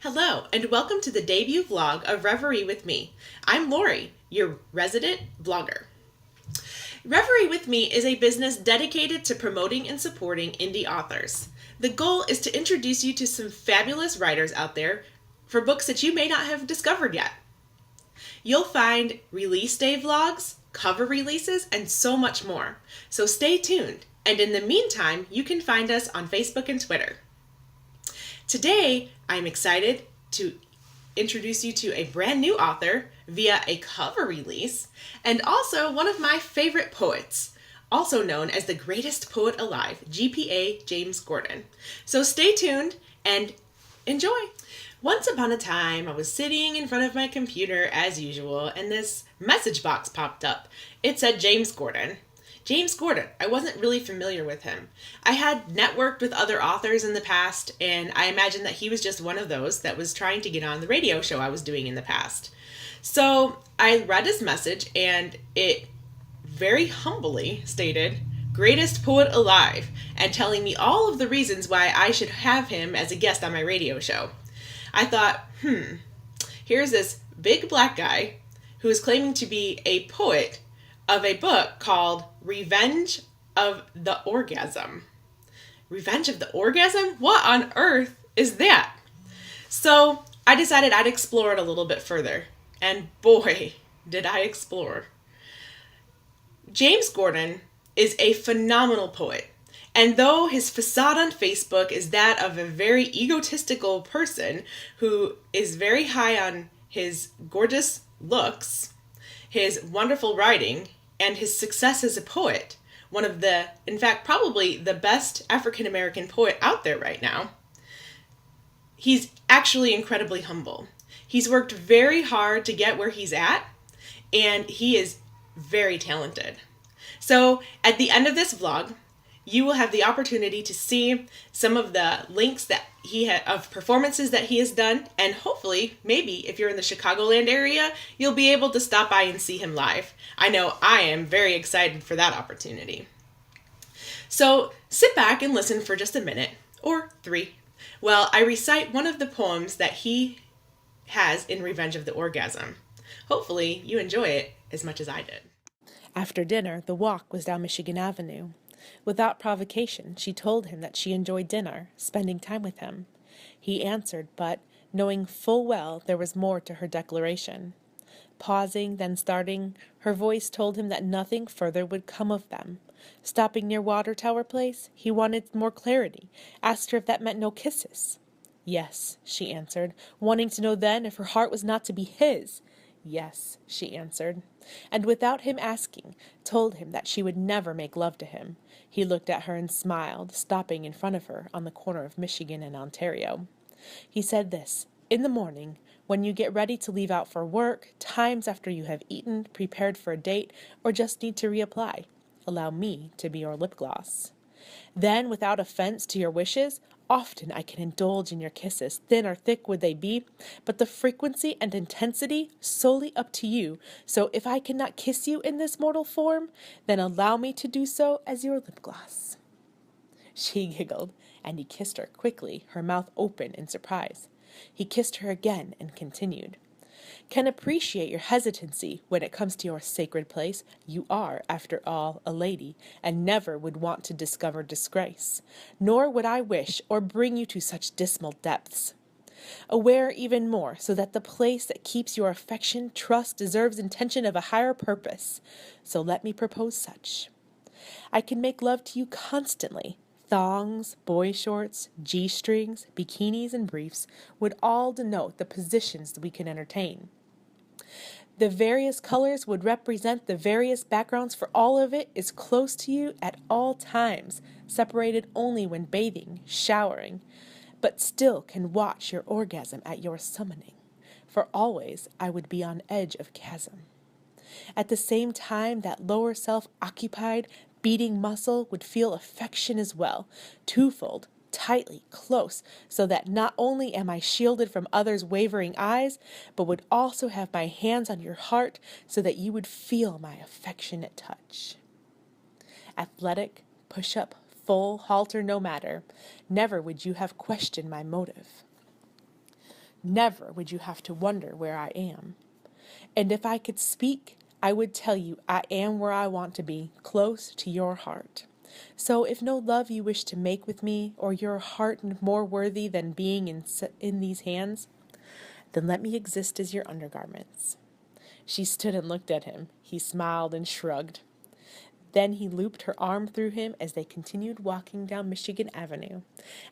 Hello, and welcome to the debut vlog of Reverie with me. I'm Lori, your resident vlogger. Reverie with me is a business dedicated to promoting and supporting indie authors. The goal is to introduce you to some fabulous writers out there for books that you may not have discovered yet. You'll find release day vlogs, cover releases, and so much more. So stay tuned, and in the meantime, you can find us on Facebook and Twitter. Today, I'm excited to introduce you to a brand new author via a cover release, and also one of my favorite poets, also known as the greatest poet alive, G.P.A. James Gordon. So stay tuned and enjoy. Once upon a time, I was sitting in front of my computer as usual, and this message box popped up. It said James Gordon. James Gordon. I wasn't really familiar with him. I had networked with other authors in the past, and I imagined that he was just one of those that was trying to get on the radio show I was doing in the past. So I read his message, and it very humbly stated, "Greatest poet alive," and telling me all of the reasons why I should have him as a guest on my radio show. I thought, here's this big black guy who is claiming to be a poet of a book called Revenge of the Orgasm. Revenge of the Orgasm? What on earth is that? So I decided I'd explore it a little bit further. And boy, did I explore. James Gordon is a phenomenal poet. And though his facade on Facebook is that of a very egotistical person who is very high on his gorgeous looks, his wonderful writing, and his success as a poet, one of the, in fact, probably the best African American poet out there right now, he's actually incredibly humble. He's worked very hard to get where he's at, and he is very talented. So at the end of this vlog, you will have the opportunity to see some of the links that of performances that he has done, and hopefully, maybe if you're in the Chicagoland area, you'll be able to stop by and see him live. I know I am very excited for that opportunity. So sit back and listen for just a minute, or 3, while I recite one of the poems that he has in Revenge of the Orgasm. Hopefully, you enjoy it as much as I did. After dinner, the walk was down Michigan Avenue. Without provocation, she told him that she enjoyed dinner, spending time with him. He answered, but, knowing full well there was more to her declaration. Pausing, then starting, her voice told him that nothing further would come of them. Stopping near Water Tower Place, he wanted more clarity, asked her if that meant no kisses. Yes, she answered, wanting to know then if her heart was not to be his. Yes, she answered, and without him asking, told him that she would never make love to him. He looked at her and smiled, stopping in front of her on the corner of Michigan and Ontario. He said this, "In the morning, when you get ready to leave out for work, times after you have eaten, prepared for a date, or just need to reapply, allow me to be your lip gloss. Then, without offense to your wishes, often I can indulge in your kisses, thin or thick would they be, but the frequency and intensity solely up to you. So if I cannot kiss you in this mortal form, then allow me to do so as your lip gloss." She giggled, and he kissed her quickly, her mouth open in surprise. He kissed her again and continued, "Can appreciate your hesitancy when it comes to your sacred place. You are, after all, a lady, and never would want to discover disgrace. Nor would I wish or bring you to such dismal depths. Aware even more, so that the place that keeps your affection, trust, deserves intention of a higher purpose. So let me propose such. I can make love to you constantly. Thongs, boy shorts, G-strings, bikinis, and briefs would all denote the positions that we can entertain. The various colors would represent the various backgrounds, for all of it is close to you at all times, separated only when bathing, showering, but still can watch your orgasm at your summoning, for always I would be on edge of chasm. At the same time, that lower self-occupied, beating muscle would feel affection as well, twofold, tightly, close, so that not only am I shielded from others' wavering eyes, but would also have my hands on your heart, so that you would feel my affectionate touch. Athletic, push-up, full, halter, no matter, never would you have questioned my motive. Never would you have to wonder where I am. And if I could speak, I would tell you I am where I want to be, close to your heart. So if no love you wish to make with me, or your heart more worthy than being in these hands, then let me exist as your undergarments. She stood and looked at him. He smiled and shrugged. Then he looped her arm through him as they continued walking down Michigan Avenue.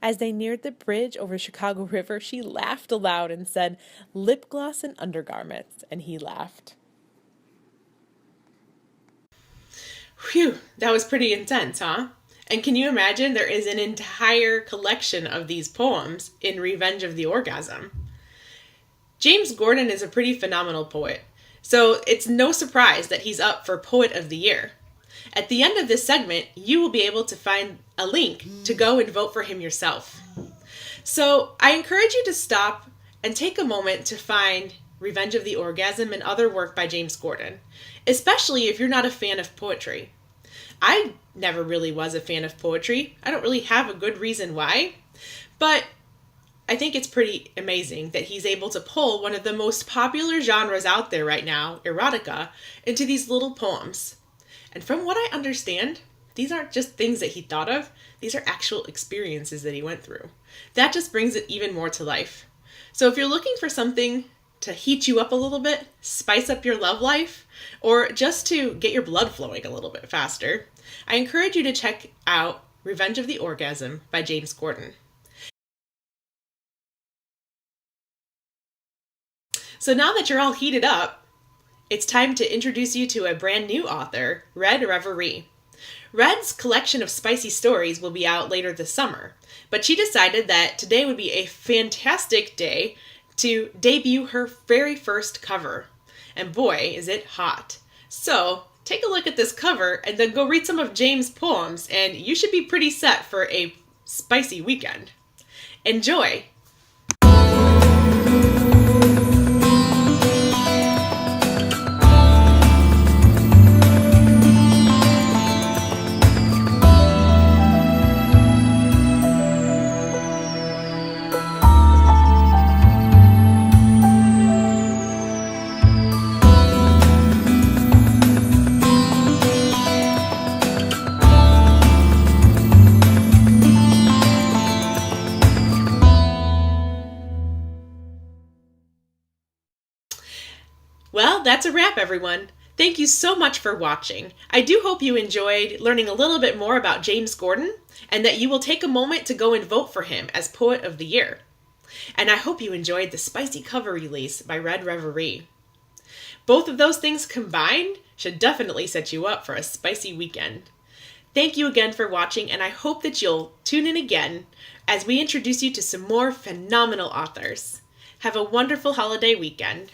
As they neared the bridge over the Chicago River, she laughed aloud and said, "Lip gloss and undergarments," and he laughed. Phew, that was pretty intense, huh? And can you imagine there is an entire collection of these poems in Revenge of the Orgasm? James Gordon is a pretty phenomenal poet, so it's no surprise that he's up for Poet of the Year. At the end of this segment, you will be able to find a link to go and vote for him yourself. So I encourage you to stop and take a moment to find Revenge of the Orgasm and other work by James Gordon, especially if you're not a fan of poetry. I never really was a fan of poetry. I don't really have a good reason why, but I think it's pretty amazing that he's able to pull one of the most popular genres out there right now, erotica, into these little poems. And from what I understand, these aren't just things that he thought of, these are actual experiences that he went through. That just brings it even more to life. So if you're looking for something to heat you up a little bit, spice up your love life, or just to get your blood flowing a little bit faster, I encourage you to check out Revenge of the Orgasm by James Gordon. So now that you're all heated up, it's time to introduce you to a brand new author, Reverie. Red's collection of spicy stories will be out later this summer, but she decided that today would be a fantastic day to debut her very first cover. And boy, is it hot. So take a look at this cover and then go read some of James' poems, and you should be pretty set for a spicy weekend. Enjoy! Well, that's a wrap, everyone. Thank you so much for watching. I do hope you enjoyed learning a little bit more about James Gordon and that you will take a moment to go and vote for him as Poet of the Year. And I hope you enjoyed the spicy cover release by Reverie. Both of those things combined should definitely set you up for a spicy weekend. Thank you again for watching, and I hope that you'll tune in again as we introduce you to some more phenomenal authors. Have a wonderful holiday weekend.